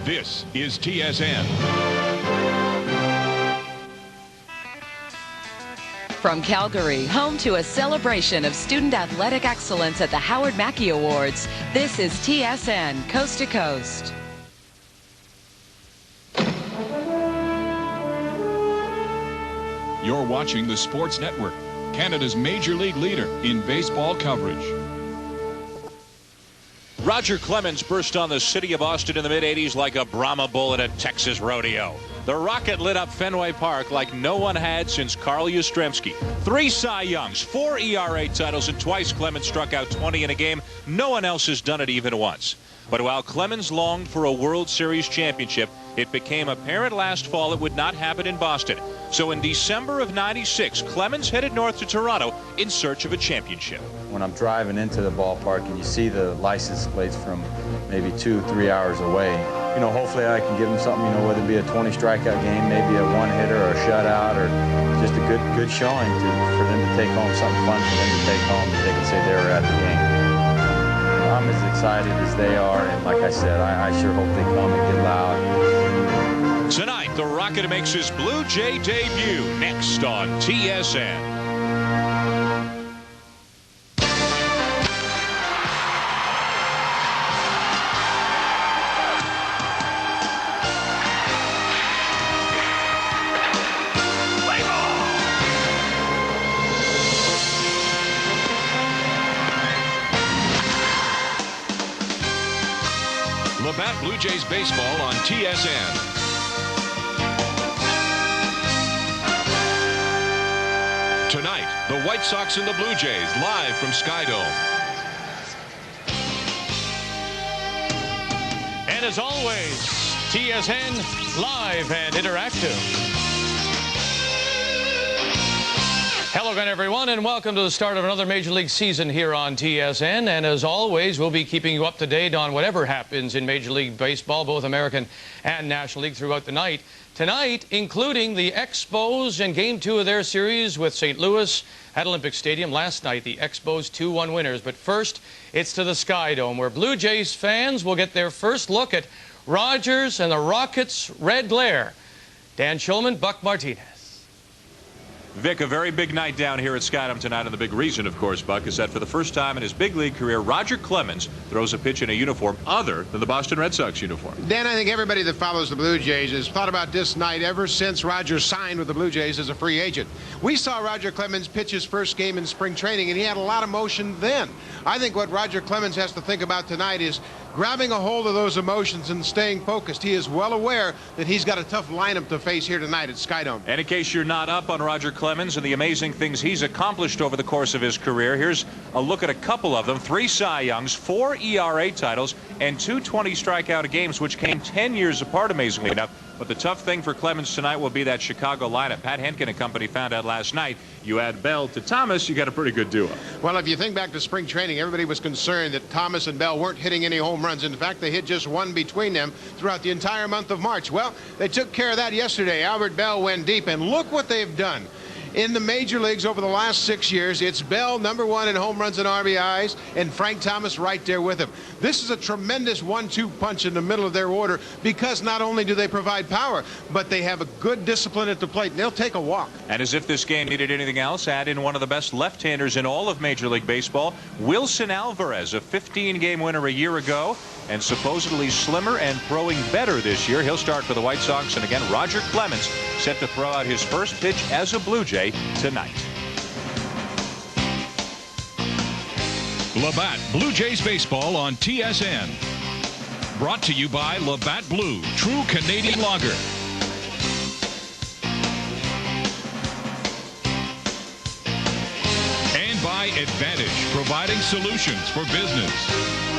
This is TSN. From Calgary, home to a celebration of student athletic excellence at the Howard Mackey Awards, this is TSN Coast to Coast. You're watching the Sports Network, Canada's major league leader in baseball coverage. Roger Clemens burst on the city of Austin in the mid-'80s like a Brahma bull at a Texas rodeo. The Rocket lit up Fenway Park like no one had since Carl Yastrzemski. 3 Cy Youngs, 4 ERA titles, and twice Clemens struck out 20 in a game. No one else has done it even once. But while Clemens longed for a World Series championship, it became apparent last fall it would not happen in Boston. So in December of '96, Clemens headed north to Toronto in search of a championship. When I'm driving into the ballpark and you see the license plates from maybe 2-3 hours away, you know, hopefully I can give them something, you know, whether it be a 20 strikeout game, maybe a one-hitter or a shutout, or just a good showing for them to take home, something fun for them to take home, that they can say they were at the game. I'm as excited as they are, and like I said, I sure hope they come and get loud. Tonight, the Rocket makes his Blue Jay debut next on TSN. Labatt Blue Jays baseball on TSN. Tonight, the White Sox and the Blue Jays live from Skydome. And as always, TSN live and interactive. Hello again, everyone, and welcome to the start of another Major League season here on TSN. And as always, we'll be keeping you up to date on whatever happens in Major League Baseball, both American and National League, throughout the night. Tonight, including the Expos and Game 2 of their series with St. Louis at Olympic Stadium. Last night, the Expos 2-1 winners. But first, it's to the Skydome, where Blue Jays fans will get their first look at Rogers and the Rockets' red glare. Dan Schulman, Buck Martinez. Vic, a very big night down here at Skydome tonight, and the big reason, of course, Buck, is that for the first time in his big league career, Roger Clemens throws a pitch in a uniform other than the Boston Red Sox uniform. Dan, I think everybody that follows the Blue Jays has thought about this night ever since Roger signed with the Blue Jays as a free agent. We saw Roger Clemens pitch his first game in spring training, and he had a lot of motion then. I think what Roger Clemens has to think about tonight is grabbing a hold of those emotions and staying focused. He is well aware that he's got a tough lineup to face here tonight at Skydome. And in case you're not up on Roger Clemens and the amazing things he's accomplished over the course of his career, here's a look at a couple of them. 3 Cy Youngs, 4 ERA titles, and 2 20 strikeout games, which came 10 years apart, amazingly enough. But the tough thing for Clemens tonight will be that Chicago lineup. Pat Henkin and company found out last night, you add Bell to Thomas, you got a pretty good duo. Well, if you think back to spring training, everybody was concerned that Thomas and Bell weren't hitting any home runs. In fact, they hit just one between them throughout the entire month of March. Well, they took care of that yesterday. Albert Bell went deep, and look what they've done. In the major leagues over the last 6 years, it's Bell #1 in home runs and RBIs, and Frank Thomas right there with him. This is a tremendous 1-2 punch in the middle of their order, because not only do they provide power, but they have a good discipline at the plate, and they'll take a walk. And as if this game needed anything else, add in one of the best left-handers in all of Major League Baseball, Wilson Alvarez, a 15-game winner a year ago, and supposedly slimmer and throwing better this year. He'll start for the White Sox, and again, Roger Clemens set to throw out his first pitch as a Blue Jay tonight. Labatt Blue Jays baseball on TSN. Brought to you by Labatt Blue, true Canadian lager. And by Advantage, providing solutions for business.